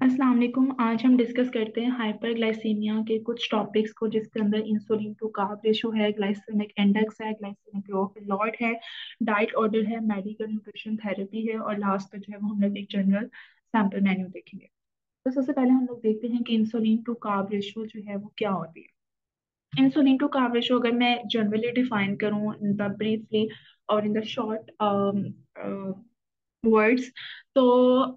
अस्सलाम वालेकुम। आज हम डिस्कस करते हैं हाइपरग्लाइसीमिया के कुछ टॉपिक्स को, जिसके अंदर इंसुलिन टू कार्ब रेशो है, ग्लाइसेमिक इंडेक्स है, ग्लाइसेमिक लॉट है, डाइट ऑर्डर है, मेडिकल न्यूट्रिशन थेरेपी है, और लास्ट पे जो है वो हम लोग एक जनरल सैंपल मेन्यू देखेंगे। तो सबसे पहले हम लोग देखते हैं कि इंसुलिन टू कार्ब रेशो जो है वो क्या होती है। इंसुलिन टू कार्ब रेशो अगर मैं जनरली डिफाइन करूँ इन द ब्रीफली और इन द शॉर्ट वर्ड्स, तो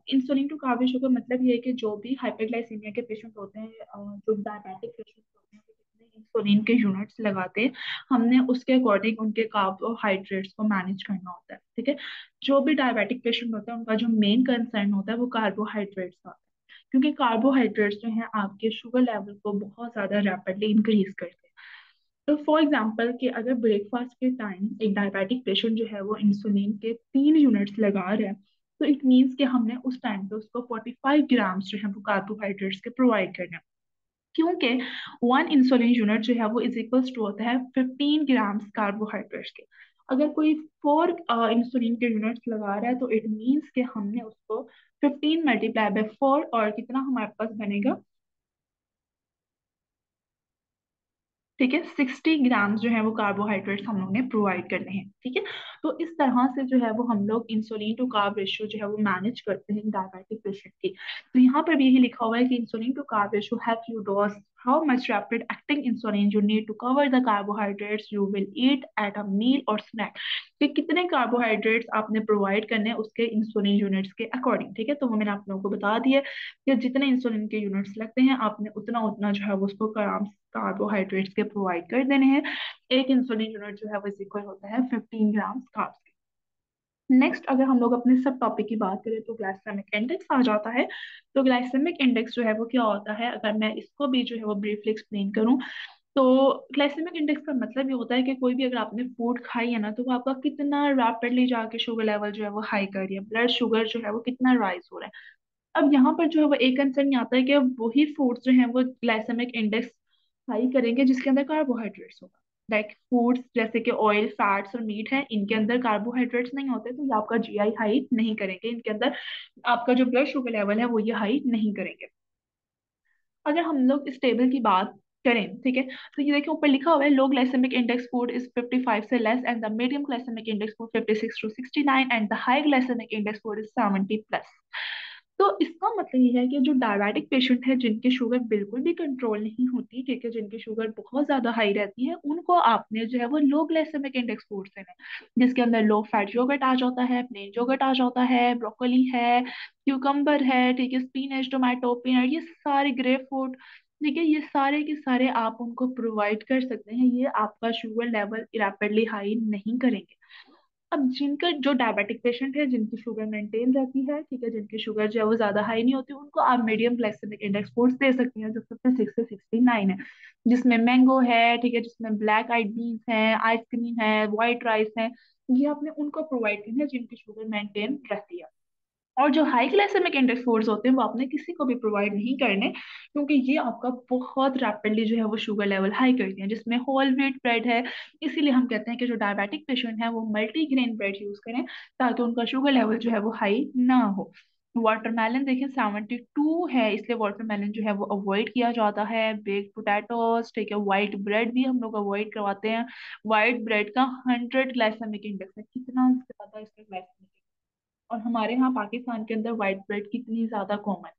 इंसुलिन टू कार्ब रेशो का मतलब ये है कि जो भी हाइपरग्लाइसीमिया के पेशेंट होते हैं, जो डायबिटिक पेशेंट होते हैं, वो कितने इंसुलिन के यूनिट्स लगाते हैं, हमने उसके अकॉर्डिंग उनके कार्बोहाइड्रेट्स को मैनेज करना होता है। ठीक है। जो भी डायबिटिक पेशेंट होता है उनका जो मेन कंसर्न होता है वो कार्बोहाइड्रेट्स का होता है, क्योंकि कार्बोहाइड्रेट्स जो है आपके शुगर लेवल को बहुत ज्यादा रैपिडली इंक्रीज करते हैं। तो फॉर एग्जाम्पल कि अगर ब्रेकफास्ट के टाइम एक डायबिटिक पेशेंट जो है वो इंसुलिन के 3 यूनिट्स लगा रहा है, तो इट मीन्स कि हमने उस टाइम पे उसको 45 ग्राम्स जो है वो कार्बोहाइड्रेट्स के प्रोवाइड करना है, क्योंकि 1 इंसुलिन यूनिट जो है वो इज इक्वल्स टू होता है 15 ग्राम्स कार्बोहाइड्रेट्स के। अगर कोई 4 इंसुलिन के यूनिट्स लगा रहा है तो इट मीन्स कि हमने उसको 15 × 4 और कितना हमारे पास बनेगा, ठीक है, 60 ग्राम्स जो है वो कार्बोहाइड्रेट्स हम लोग ने प्रोवाइड करने हैं। ठीक है। तो इस तरह से जो है वो हम लोग इंसुलिन टू कार्ब रेशियो जो है वो मैनेज करते हैं डायबिटिक पेशेंट की। तो यहाँ पर भी यही लिखा हुआ है कि insulin to carb ratio have you dose how much rapid acting insulin you need to cover the carbohydrates you will eat at a meal और स्नैक, कि कितने कार्बोहाइड्रेट्स आपने प्रोवाइड करने हैं उसके इंसुलिन यूनिट्स के अकॉर्डिंग। ठीक है। तो वो मैंने आप लोगों को बता दिया कि जितने इंसुलिन के यूनिट्स लगते हैं आपने उतना उतना जो है वो उसको कार्बोहाइड्रेट्स के प्रोवाइड कर देने हैं। एक इंसुलिन यूनिट जो है वो इक्वल होता है 15 ग्राम्स कार्ब्स के। नेक्स्ट अगर हम लोग अपने सब टॉपिक की बात करें तो ग्लाइसेमिक इंडेक्स आ जाता है। तो ग्लाइसेमिक इंडेक्स जो है वो क्या होता है, अगर मैं इसको भी जो है वो ब्रीफली एक्सप्लेन करूं, तो ग्लाइसेमिक इंडेक्स का मतलब ये होता है कि कोई भी अगर आपने फूड खाई है ना, तो वो आपका कितना रैपिडली जाके शुगर लेवल जो है वो हाई कर रही है, ब्लड शुगर जो है वो कितना राइज हो रहा है। अब यहाँ पर जो है वो एक कंसर्न आता है कि वही फूड्स जो है वो ग्लाइसेमिक इंडेक्स हाई करेंगे जिसके अंदर कार्बोहाइड्रेट्स होगा। लाइक फूड्स जैसे कि ऑयल, फैट्स और मीट है, इनके अंदर कार्बोहाइड्रेट्स नहीं होते, तो ये आपका जीआई हाई नहीं करेंगे, इनके अंदर आपका जो ब्लड शुगर लेवल है वो ये हाई नहीं करेंगे। अगर हम लोग इस टेबल की बात करें, ठीक है, तो ये देखिए ऊपर लिखा हुआ है low glycemic index food is 55 से less and the medium glycemic index food 56 to 69 and the high glycemic index food is 70 plus. तो इसका मतलब ये है कि जो डायबिटिक पेशेंट है जिनकी शुगर बिल्कुल भी कंट्रोल नहीं होती, ठीक है, जिनकी शुगर बहुत ज्यादा हाई रहती है, उनको आपने जो है वो लो ग्लाइसेमिक इंडेक्स फूड देना है, जिसके अंदर लो फैट योगर्ट आ जाता है, प्लेन योगर्ट आ जाता है, ब्रोकोली है, क्यूकम्बर है, ठीक है, स्पिनच, टोमेटो, पीनट, ये सारे ग्रेप फ्रूट, ठीक है, ये सारे के सारे आप उनको प्रोवाइड कर सकते हैं, ये आपका शुगर लेवल रैपिडली हाई नहीं करेंगे। अब जिनका जो डायबिटिक पेशेंट है जिनकी शुगर मेंटेन रहती है, ठीक है, जिनकी शुगर जो है वो ज्यादा हाई नहीं होती, उनको आप मीडियम ग्लाइसेमिक इंडेक्स फूड्स दे सकती हैं जो 56 से 69 है, जिसमें मैंगो है, ठीक है, जिसमें ब्लैक आइड बीन्स है, आइसक्रीम है, व्हाइट राइस है, ये आपने उनको प्रोवाइड करना है जिनकी शुगर मेंटेन रहती है। और जो हाई ग्लाइसेमिक इंडेक्स फूड्स होते हैं वो आपने किसी को भी प्रोवाइड नहीं करने, क्योंकि ये आपका बहुत रैपिडली जो है वो शुगर लेवल हाई करते हैं, जिसमें होल व्हीट ब्रेड है। इसीलिए हम कहते हैं कि जो डायबिटिक पेशेंट है वो मल्टीग्रेन ब्रेड यूज करें, ताकि उनका शुगर लेवल जो है वो हाई ना हो। वाटरमेलन देखें 72 है, इसलिए वाटरमेलन जो है वो अवॉइड किया जाता है। बेक्ड पोटैटोज, ठीक है, व्हाइट ब्रेड भी हम लोग अवॉइड करवाते हैं। व्हाइट ब्रेड का 100 ग्लाइसेमिक इंडेक्स है, कितना ज्यादा इसका ग्लाइसेमिक, और हमारे यहाँ पाकिस्तान के अंदर व्हाइट ब्रेड कितनी ज्यादा कॉमन है,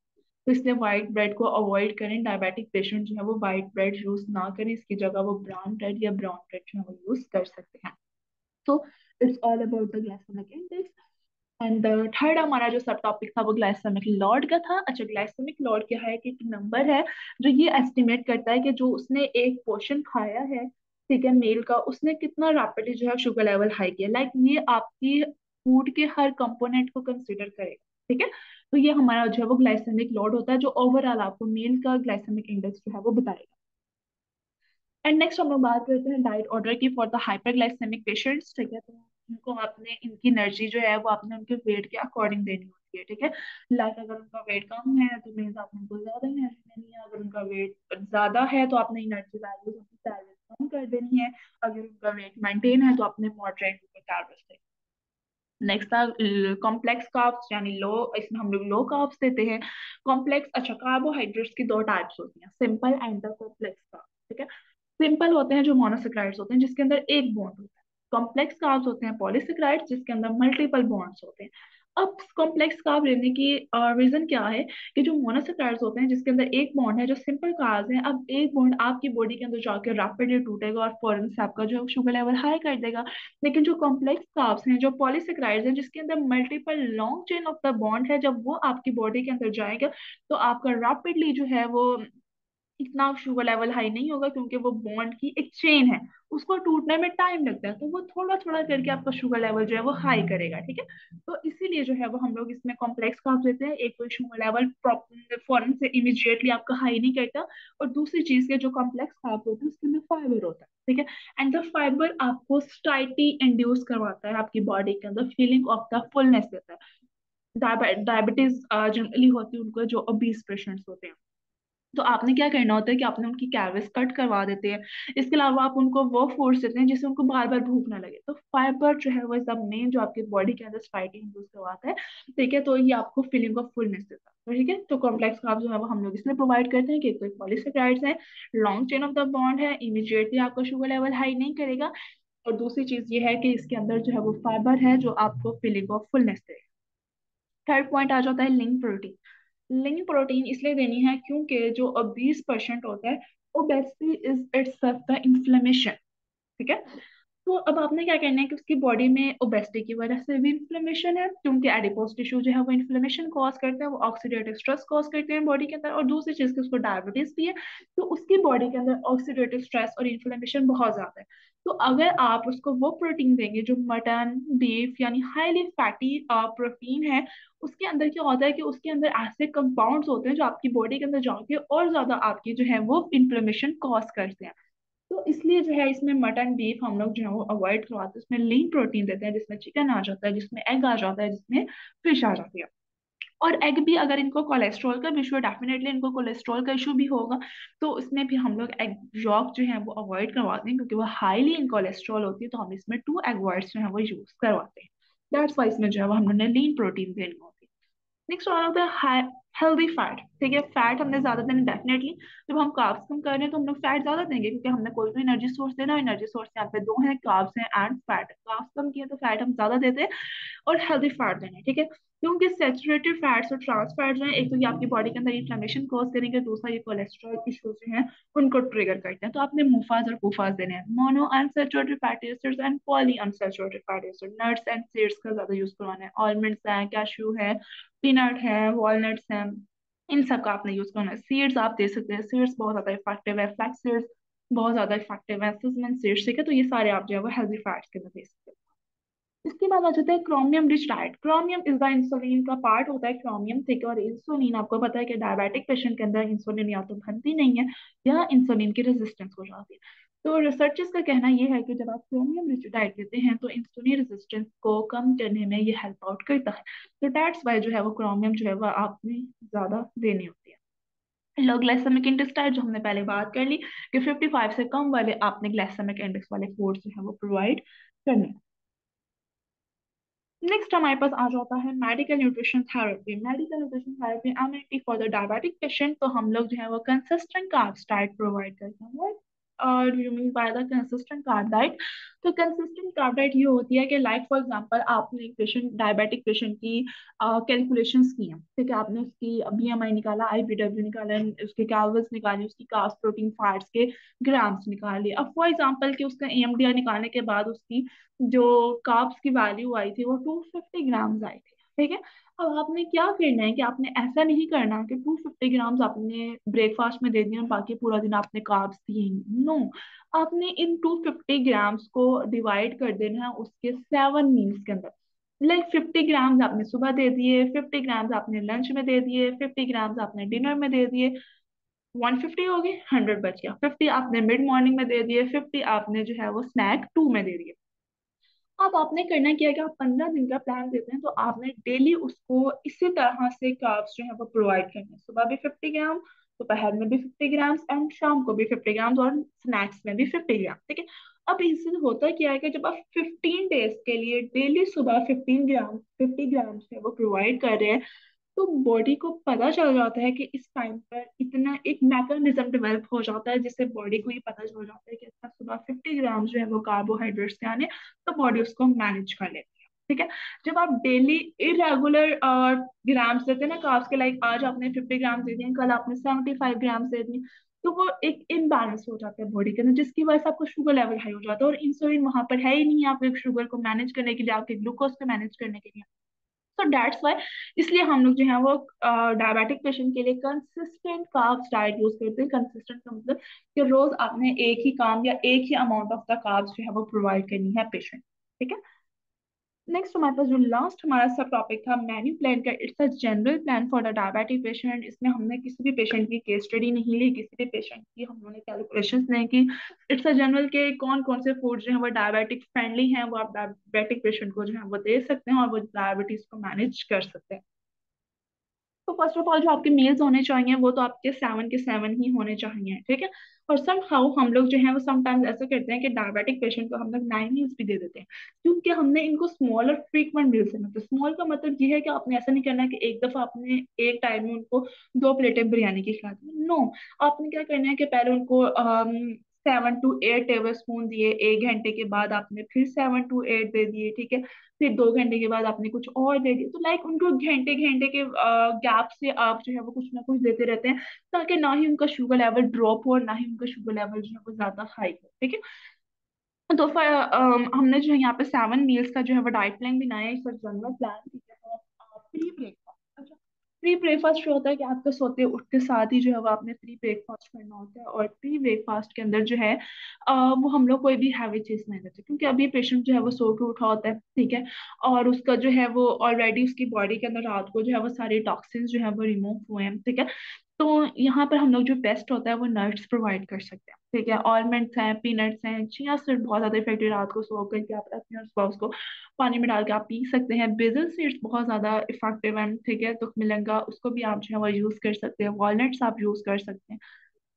तो इसलिए व्हाइट ब्रेड को अवॉइड करें। डायबिटिक पेशेंट जो है वो व्हाइट ब्रेड यूज ना करें, इसकी जगह वो ब्राउन ब्रेड या ब्राउन ब्रेड जो है वो यूज कर सकते हैं। तो it's all about the glycemic index. And third हमारा जो सब टॉपिक था वो ग्लाइसेमिक लॉर्ड का था। अच्छा, ग्लाइसेमिक लॉर्ड क्या है कि एक नंबर है जो ये एस्टिमेट करता है कि जो उसने एक पोर्शन खाया है, ठीक है, मील का, उसने कितना रैपिडली जो है शुगर लेवल हाई किया। लाइक ये आपकी फूड के हर कंपोनेंट को कंसिडर करेगा, ठीक है। तो ये हमारा जो है वो ग्लाइसेमिक लोड होता है, जो ओवरऑल आपको मील का ग्लाइसेमिक इंडेक्स जो है वो बताएगा। एंड नेक्स्ट हम लोग बात करते हैं डाइट ऑर्डर की फॉर द हाइपरग्लाइसेमिक पेशेंट्स, ठीक है। तो उनको आपने इनकी एनर्जी जो है वो आपने उनके वेट के अकॉर्डिंग देनी होती है, ठीक है। लाइक अगर उनका वेट कम है तो मीन्स आपने उनको ज्यादा एनर्जी देनी है, अगर उनका वेट ज्यादा है तो आपने एनर्जी वैल्यूज उनकी कैलोरीज कम कर देनी है, अगर उनका वेट मेंटेन है तो आपने मॉडरेट उनको कैलोरीज देनी है। नेक्स्ट था कॉम्प्लेक्स कार्ब्स, यानी लो, इसमें हम लोग लो कार्ब्स देते हैं। कॉम्प्लेक्स, अच्छा, कार्बोहाइड्रेट्स की दो टाइप्स होती हैं, simple and the complex carb, ठीक है। सिंपल होते हैं जो मोनोसेक्राइड्स होते हैं जिसके अंदर एक बॉन्ड होता है। कॉम्प्लेक्स कार्ब्स होते हैं पॉलीसेक्राइड्स जिसके अंदर मल्टीपल बॉन्ड्स होते हैं। अब कॉम्प्लेक्स कार्ब लेने की रीजन क्या है कि जो मोनोसेक्राइड्स होते हैं जिसके अंदर एक बॉन्ड है, जो सिंपल कार्ब्स हैं, अब एक बॉन्ड आपकी बॉडी के अंदर जाकर रैपिडली टूटेगा और फौरन से आपका जो शुगर लेवल हाई कर देगा। लेकिन जो कॉम्प्लेक्स कार्ब्स हैं, जो पॉलीसेक्राइड्स हैं, जिसके अंदर multiple long chain of the bond है, जब वो आपकी बॉडी के अंदर जाएगा तो आपका रैपिडली जो है वो इतना शुगर लेवल हाई नहीं होगा, क्योंकि वो बॉन्ड की एक चेन है, उसको टूटने में टाइम लगता है, तो वो थोड़ा थोड़ा करके आपका शुगर लेवल जो है वो हाई करेगा, ठीक है। तो इसीलिए जो है वो हम लोग इसमें कॉम्प्लेक्स कार्ब्स देते हैं। एक तो शुगर लेवल फौरन से इमीडिएटली आपका हाई नहीं करता, और दूसरी चीज के जो कॉम्प्लेक्स कार्ब्स होते हैं उसके अंदर फाइबर होता है, ठीक है। एंड द फाइबर आपको स्टाइटी इंड्यूस करवाता है, आपकी बॉडी के अंदर फीलिंग ऑफ द फुलनेस देता है। डायबिटीज जनरली होती है उनको, जो ओबीस पेशेंट्स होते हैं, तो आपने क्या करना होता है कि आपने उनकी कैलोरीज कट करवा देते हैं। इसके अलावा आप उनको वो फूड्स देते हैं जिससे उनको बार बार भूख ना लगे। तो फाइबर जो है वो सब मेन जो आपकी बॉडी के अंदर स्पाइकिंग इंड्यूस करवाता है, ठीक है। तो ये आपको फीलिंग ऑफ फुलनेस देता है, तो ठीक है। तो कॉम्प्लेक्स कार्ब जो है वो हम लोग इसलिए प्रोवाइड करते हैं कि एक तो पॉलीसेकेराइड्स है, long chain of the bond है, इमीडिएटली आपका शुगर लेवल हाई नहीं करेगा, और दूसरी चीज ये है कि इसके अंदर जो है वो फाइबर है जो आपको फीलिंग ऑफ फुलनेस देगा। थर्ड पॉइंट आ जाता है लिंक प्रोटीन। लिंक प्रोटीन इसलिए देनी है क्योंकि जो ओबीस पेशेंट होता है, obesity is itself the inflammation, ठीक है। तो अब आपने क्या करना है कि उसकी बॉडी में ओबेसिटी की वजह से भी इन्फ्लेमेशन है, क्योंकि एडिपोज टिश्यू जो है वो इन्फ्लेमेशन कॉज करते हैं, वो ऑक्सीडेटिव स्ट्रेस कॉज करते हैं बॉडी के अंदर, और दूसरी चीज की उसको डायबिटीज भी है, तो उसकी बॉडी के अंदर ऑक्सीडेटिव स्ट्रेस और इन्फ्लेमेशन बहुत ज्यादा है। तो अगर आप उसको वो प्रोटीन देंगे जो मटन, बीफ, यानी हाईली फैटी प्रोटीन है, उसके अंदर क्या होता है कि उसके अंदर ऐसे कंपाउंड्स होते हैं जो आपकी बॉडी के अंदर जाके और ज्यादा आपकी जो है वो इन्फ्लेमेशन कॉज करते हैं। तो इसलिए जो है इसमें मटन, बीफ हम लोग जो है वो अवॉइड करवाते हैं। इसमें लीन प्रोटीन देते हैं जिसमें चिकन आ जाता है, जिसमें एग आ जाता है, जिसमें फिश आ जाती है। और एग भी, अगर इनको कोलेस्ट्रॉल का इशू है, डेफिनेटली इनको कोलेस्ट्रॉल का इशू भी होगा, तो उसमें भी हम लोग एग यॉक जो है वो अवॉइड करवाते हैं, क्योंकि वो हाईली इन कोलेस्ट्रॉल होती है, तो हम इसमें 2 एग वाइट्स जो है वो यूज करवाते हैं। दैट्स वाई इसमें जो है वो हमने लीन प्रोटीन देनी होती है। नेक्स्ट और होता है हेल्दी फैट, ठीक है। फैट हमने ज्यादा देना डेफिनेटली, जब हम कार्ब्स कम कर रहे हैं तो हम लोग फैट ज्यादा देंगे, क्योंकि हमने कोई भी एनर्जी सोर्स देना है, एनर्जी सोर्स यहाँ पे दो है, कार्ब्स हैं एंड फैट। कार्ब्स कम किए तो फैट हम ज्यादा देते हैं, और हेल्दी फैट देना है, ठीक है। क्योंकि सैचुरेटेड फैट्स और ट्रांस फैट जो है, एक तो ये आपकी बॉडी के अंदर इन्फ्लेमेशन कॉज करेंगे, दूसरा ये कोलेस्ट्रॉल इश्यूज जो हैं उनको ट्रिगर करते हैं। तो आपने मुफाज और कुफाज देने हैं, mono unsaturated fatty acids and poly unsaturated fatty acid. Nuts and seeds का ज्यादा यूज करवाना है, ऑलमंड्स हैं, कैश्यू है, पीनट है, वॉलनट्स हैं, इन सब का आपने यूज करना है। सीड्स आप दे सकते हैं, सीड्स बहुत ज्यादा इफेक्टिव है, फ्लैक्स सीड्स बहुत ज्यादा इफेक्टिव है, सिसमन सीड्स, ठीक है। तो ये सारे आप जो है वो हेल्दी फैट्स के अंदर दे सकते हैं। इसके बाद आ जाता है chromium rich diet. Chromium is the insulin का पार्ट होता है, क्रोमियम, ठीक है। और इंसुलिन आपको पता है कि डायबिटिक पेशेंट के अंदर इंसुलिन या तो बनती नहीं है या इंसुलिन की रेजिस्टेंस हो जाती है। तो रिसर्चर्स का कहना यह है कि जब आप क्रोमियम रिच डाइट लेते हैं तो इंसुलिन रेजिस्टेंस को कम करने में ये हेल्प आउट करता है। तो दैट्स वाई जो है वो क्रोमियम जो है वो आपने ज्यादा देनी होती है। लो ग्लाइसेमिक इंडेक्स डाइट, जो हमने पहले बात कर ली कि 55 से कम वाले आपने ग्लाइसेमिक इंडेक्स वाले फूड जो है वो प्रोवाइड करने हैं। नेक्स्ट हमारे पास आ जाता है medical nutrition therapy. Medical nutrition therapy MNT for the diabetic patient, तो हम लोग जो है वो कंसिस्टेंट कार्ब्स डाइट प्रोवाइड करते हैं। और you mean by the consistent carb diet, तो कंसिस्टेंट कार्ब डाइट ये होती है कि लाइक फॉर एग्जांपल आपने एक पेशेंट, डायबिटिक पेशेंट की कैलकुलेशंस की हैं, ठीक है। आपने उसकी बीएमआई निकाला, आईपीडब्ल्यू निकाला, उसके कैलोरीज निकाली, उसकी कार्ब्स, प्रोटीन, फैट्स के ग्राम्स निकाल लिए। अब फॉर एग्जांपल कि उसका एएमडीआर निकालने के बाद उसकी जो कार्ब्स की वैल्यू आई थी वो 250 ग्राम्स आई थी, ठीक है। अब आपने क्या करना है कि आपने ऐसा नहीं करना कि 250 ग्राम्स आपने ब्रेकफास्ट में दे दिए और बाकी पूरा दिन आपने कार्ब्स दिए, नो। आपने इन 250 ग्राम्स को डिवाइड कर देना है उसके 7 मील्स के अंदर। लाइक 50 ग्राम्स आपने सुबह दे दिए, 50 ग्राम्स आपने लंच में दे दिए, 50 ग्राम्स आपने डिनर में दे दिए, 150 हो गए, 100 बच गया। 50 आपने मिड मॉर्निंग में दे दिए, 50 आपने जो है वो स्नैक 2 में दे दिए। अब आपने करना क्या है कि आप 15 दिन का प्लान देते हैं, तो आपने डेली उसको इसी तरह से कार्ब्स जो है वो प्रोवाइड करने हैं। सुबह भी 50 ग्राम, दोपहर में भी 50 ग्राम्स, एंड शाम को भी 50 ग्राम्स, और स्नैक्स में भी 50 ग्राम, ठीक है। अब इससे होता क्या है कि जब आप 15 डेज के लिए डेली सुबह 50 ग्राम है वो प्रोवाइड कर रहे हैं, तो बॉडी को पता चल जाता है कि इस टाइम पर इतना एक मैकेनिज्म डेवलप हो जाता है, जिससे बॉडी को ये पता चल जाता है कि इसका सुबह 50 ग्राम जो है वो कार्बोहाइड्रेट्स से आने, तो बॉडी उसको मैनेज कर लेती है। ठीक है। जब आप डेली इरेगुलर ग्राम्स देते हैं ना कार्ब्स के, लाइक आज आपने 50 ग्राम दे दिए, कल आपने 75 ग्राम दे दिए, तो वो एक इनबैलेंस हो जाता है बॉडी के अंदर, जिसकी वजह से आपका शुगर लेवल हाई हो जाता है, और इंसुलिन वहां पर है ही नहीं आपके शुगर को मैनेज करने के लिए, आपके ग्लूकोज को मैनेज करने के लिए। तो दैट्स वाई, इसलिए हम लोग जो है वो डायबिटिक पेशेंट के लिए कंसिस्टेंट कार्ब्स डाइट यूज करते हैं। कंसिस्टेंट का मतलब कि रोज आपने एक ही काम या एक ही अमाउंट ऑफ द कार्ब्स जो है वो प्रोवाइड करनी है पेशेंट। ठीक है। नेक्स्ट हमारे पास जो लास्ट हमारा सब टॉपिक था मेन्यू प्लान का, it's a general plan for the diabetic patient. इसमें हमने किसी भी पेशेंट की केस स्टडी नहीं ली, किसी भी पेशेंट की हम लोगों ने कैलकुलेशंस नहीं की। इट्स अ जनरल के कौन कौन से फूड जो है वो डायबिटिक फ्रेंडली हैं, वो आप डायबिटिक पेशेंट को जो है वो दे सकते हैं, और वो डायबिटीज को मैनेज कर सकते हैं। तो फर्स्ट ऑफ ऑल जो आपके मील्स होने चाहिए वो तो आपके 7 के 7 ही होने चाहिए। ठीक है। और सम हाउ हम लोग जो है वो समटाइम्स ऐसा करते हैं कि डायबिटिक पेशेंट को हम लोग 9 मील्स भी दे देते हैं, क्योंकि हमने इनको स्मॉल और फ्रीक्वेंट मील्स देना। तो स्मॉल का मतलब ये है कि आपने ऐसा नहीं करना है कि एक दफा आपने एक टाइम में उनको 2 प्लेटें बिरयानी की खिला दी। नो, आपने क्या करना है कि पहले उनको 7 to 8 टेबल स्पून दिए, 1 घंटे के बाद आपने फिर 7 to 8 दे दिए। ठीक है। फिर 2 घंटे के बाद आपने कुछ और दे दिया। तो लाइक उनको घंटे घंटे के गैप से आप जो है वो कुछ ना कुछ देते रहते हैं, ताकि ना ही उनका शुगर लेवल ड्रॉप हो और ना ही उनका शुगर लेवल जो है वो ज्यादा हाई हो। ठीक है। तो फिर हमने जो है यहाँ पे 7 मील्स का जो है वो डाइट प्लान बनाया है, इस जनरल प्लान। ठीक है। और प्री ब्रेकफास्ट, अच्छा, प्री ब्रेकफास्ट जो होता है कि आपके सोते उठ के साथ ही जो है वो आपने प्री ब्रेकफास्ट करना होता है, और प्री ब्रेकफास्ट के अंदर जो है वो हम लोग कोई भी हैवी चीज नहीं देते, क्योंकि अभी पेशेंट जो है वो सो के उठा होता है। ठीक है। और उसका जो है वो ऑलरेडी उसकी बॉडी के अंदर रात को जो है वो सारे टॉक्सिन्स जो है वो रिमूव हुए हैं। ठीक है। तो यहाँ पर हम लोग जो बेस्ट होता है वो नट्स प्रोवाइड कर सकते हैं। ठीक है। ऑलमंड्स हैं, पीनट्स हैं, चिया सीड बहुत ज्यादा इफेक्टिव, रात को सो करके आप अपने और स्पाउस को पानी में डाल के आप पी सकते हैं। बेसल सीड्स बहुत ज्यादा इफेक्टिव हैं। ठीक है। तो मिलेंगा उसको भी आप जो है वो यूज कर सकते हैं, वॉलनट्स आप यूज कर सकते हैं।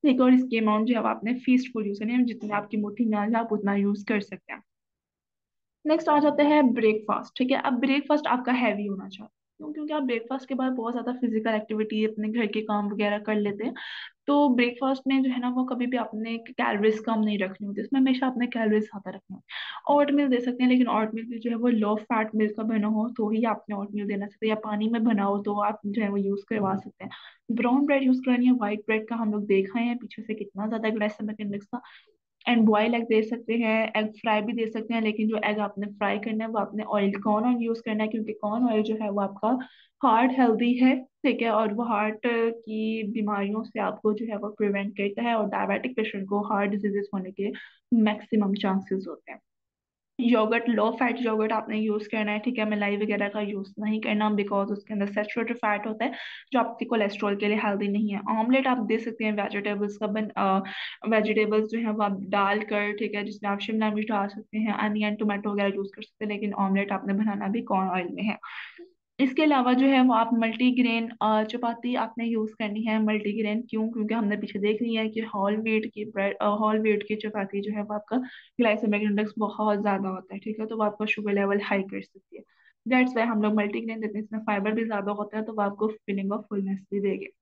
ठीक है। और इसके अमाउंट जो है वो आपने फीस्टफुल यूज करनी है, जितने आपकी मुट्ठी में आ जाए आप उतना यूज कर सकते हैं। नेक्स्ट आ जाता है ब्रेकफास्ट। ठीक है। अब ब्रेकफास्ट आपका हैवी होना चाहिए, क्यों? क्योंकि आप ब्रेकफास्ट के बाद बहुत ज्यादा फिजिकल एक्टिविटी अपने घर के काम वगैरह कर लेते हैं। तो ब्रेकफास्ट में जो है ना वो कभी भी आपने कैलोरीज कम नहीं रखनी होती, इसमें हमेशा आपने कैलोरीज ज्यादा रखनी होती। ओट मिल दे सकते हैं, लेकिन ओट मिल भी जो है वो लो फैट मिल्क का बना हो तो ही आपने ओट मिल देना सकते हैं, या पानी में बना हो तो आप जो है वो यूज करवा सकते हैं। ब्राउन ब्रेड यूज करनी है, व्हाइट ब्रेड का हम लोग देखा है पीछे से कितना ज्यादा ग्लाइसेमिक इंडेक्स था। एंड बॉयल एग दे सकते हैं, एग फ्राई भी दे सकते हैं, लेकिन जो एग आपने फ्राई करना है वो आपने ऑयल कॉर्न ऑयल यूज करना है, क्योंकि कॉर्न ऑयल जो है वो आपका हार्ट हेल्दी है। ठीक है। और वो हार्ट की बीमारियों से आपको जो है वो प्रिवेंट करता है, और डायबिटिक पेशेंट को हार्ट डिजीजेस होने के मैक्सिमम चांसेस होते हैं। योगर्ट, लो फैट योगर्ट आपने यूज करना है। ठीक है। मलाई वगैरह का यूज नहीं करना, बिकॉज उसके अंदर सैचुरेटेड फैट होता है जो आपके कोलेस्ट्रॉल के लिए हेल्दी नहीं है। ऑमलेट आप दे सकते हैं वेजिटेबल्स का वेजिटेबल्स जो है वो आप डाल कर, ठीक है, जिसमें आप शिमला मिर्च डाल सकते हैं, अनियन टोमेटो वगैरह यूज कर सकते हैं, लेकिन ऑमलेट आपने बनाना भी कॉर्न ऑयल में है। इसके अलावा जो है वो आप मल्टीग्रेन चपाती आपने यूज करनी है। मल्टीग्रेन क्यों? क्योंकि हमने पीछे देख लिया है कि होल व्हीट की ब्रेड, होल व्हीट की चपाती जो है वो आपका ग्लाइसेमिक इंडेक्स बहुत ज्यादा होता है। ठीक है। तो वो आपका शुगर लेवल हाई कर सकती है। दैट्स वाई हम लोग मल्टीग्रेन देते हैं, इसमें फाइबर भी ज्यादा होता है, तो वो आपको फीलिंग ऑफ फुलनेस भी देगी।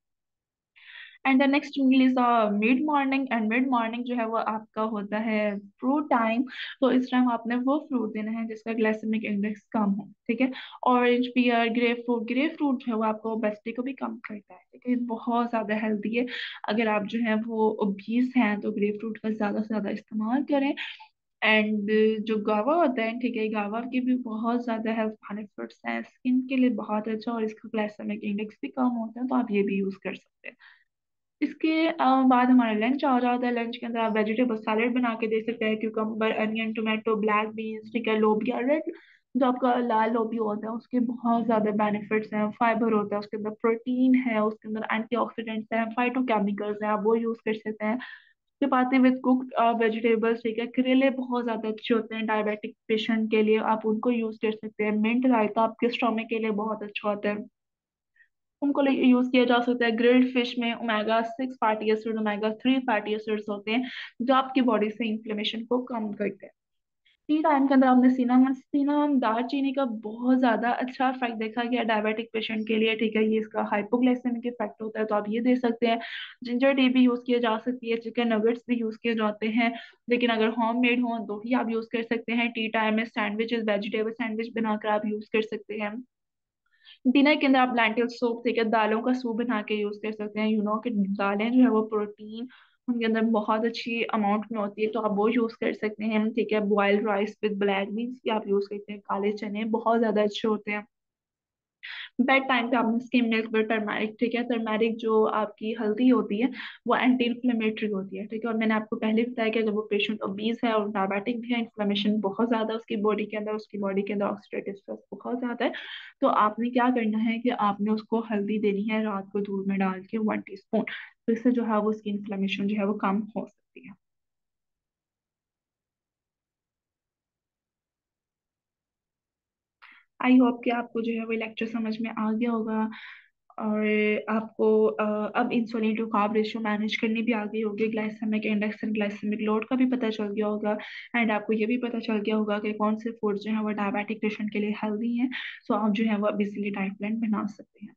And the next meal is mid morning, and mid morning जो है वो आपका होता है फ्रूट टाइम। तो इस टाइम आपने वो फ्रूट देना है जिसका ग्लाइसेमिक इंडेक्स कम हो। ठीक है। ऑरेंज, पियर, ग्रेप फ्रूट जो है वो आपको ओबेसिटी को भी कम करता है। ठीक है। बहुत ज्यादा हेल्दी है। अगर आप जो है वो ओबीस हैं तो ग्रेप फ्रूट का ज्यादा से ज्यादा इस्तेमाल करें। एंड जो गावा होता है, ठीक है, गावा के भी बहुत ज्यादा हेल्थ बेनिफिट्स हैं, स्किन के लिए बहुत अच्छा, और इसका ग्लाइसेमिक इंडेक्स भी कम होता है, तो आप ये भी यूज कर सकते हैं। इसके बाद हमारा लंच आ जाता है। लंच के अंदर आप वेजिटेबल सैलेड बना के दे सकते हैं, cucumber, onion, tomato, black beans, ठीक है, लोबिया, रेड जो आपका लाल लोबिया होता है उसके बहुत ज्यादा बेनिफिट्स हैं, फाइबर होता है उसके अंदर, प्रोटीन है उसके अंदर, एंटीऑक्सीडेंट्स हैं, फाइटोकेमिकल्स हैं, आप वो यूज कर सकते हैं। चपाती विद कुक्ड वेजिटेबल्स, ठीक है, करेले बहुत ज्यादा अच्छे होते हैं डायबिटिक पेशेंट के लिए, आप उनको यूज कर सकते हैं। मिंट रायता आपके स्टोमक के लिए बहुत अच्छा होता है। उनको यूज किया जा सकता है। ग्रिल्ड फिश में omega 6 fatty acid, omega 3 fatty acids होते हैं जो आपकी बॉडी से इन्फ्लेमेशन को कम करते हैं। टी टाइम के अंदर आपने सिनामन सिनामन दालचीनी का बहुत ज्यादा अच्छा इफेक्ट देखा गया डायबिटिक पेशेंट के लिए, ठीक है। ये इसका हाइपोग्लाइसेमिक इफेक्ट होता है तो आप ये दे सकते हैं। जिंजर टी भी यूज किया जा सकती है, चिकन नगेट्स भी यूज किए जाते हैं, लेकिन अगर होम मेड हो तो ही आप यूज कर सकते हैं। टी टाइम में सैंडविचेस, वेजिटेबल सैंडविच बनाकर आप यूज कर सकते हैं। डिनर के अंदर आप लैंटिल सूप, ठीक है, दालों का सूप बना के यूज कर सकते हैं। कि दालें जो है वो प्रोटीन उनके अंदर बहुत अच्छी अमाउंट में होती है तो आप वो यूज कर सकते हैं, ठीक है। Boiled rice with black beans भी आप यूज करते हैं, काले चने बहुत ज्यादा अच्छे होते हैं। बेड टाइम पे आपने स्किम मिल्क विद टर्मरिक, ठीक है। टर्मरिक जो आपकी हल्दी होती है वो एंटी इन्फ्लेमेटरी होती है, ठीक है। और मैंने आपको पहले भी बताया कि अगर वो पेशेंट ओबीज है और डायबिटिक भी है, इन्फ्लेमेशन बहुत ज्यादा है उसकी बॉडी के अंदर, उसकी बॉडी के अंदर ऑक्सीडेटिव स्ट्रेस बहुत ज्यादा है, तो आपने क्या करना है कि आपने उसको हल्दी देनी है रात को दूध में डाल के 1 टीस्पून, तो इससे जो है वो उसकी इन्फ्लेमेशन जो है वो कम हो सकती है। आई होप कि आपको जो है वो लेक्चर समझ में आ गया होगा, और आपको अब insulin to carb ratio manage करनी भी आ गई होगी, glycemic index and glycemic load का भी पता चल गया होगा, एंड आपको ये भी पता चल गया होगा कि कौन से फूड जो है वो डायबिटिक पेशेंट के लिए हेल्दी हैं। सो आप जो है वो अब इजीली डाइट प्लान बना सकते हैं।